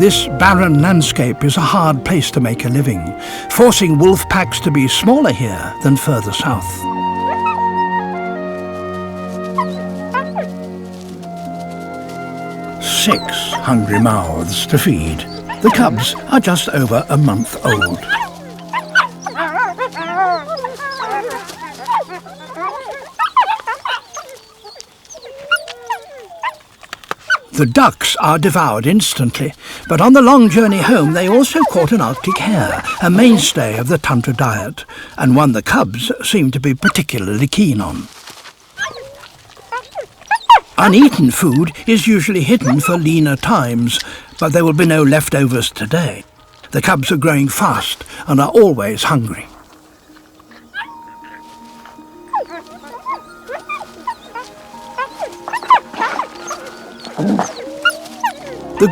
This barren landscape is a hard place to make a living, forcing wolf packs to be smaller here than further south. Six hungry mouths to feed. The cubs are just over a month old. The ducks are devoured instantly, but on the long journey home they also caught an Arctic hare, a mainstay of the tundra diet, and one the cubs seem to be particularly keen on. Uneaten food is usually hidden for leaner times, but there will be no leftovers today. The cubs are growing fast and are always hungry.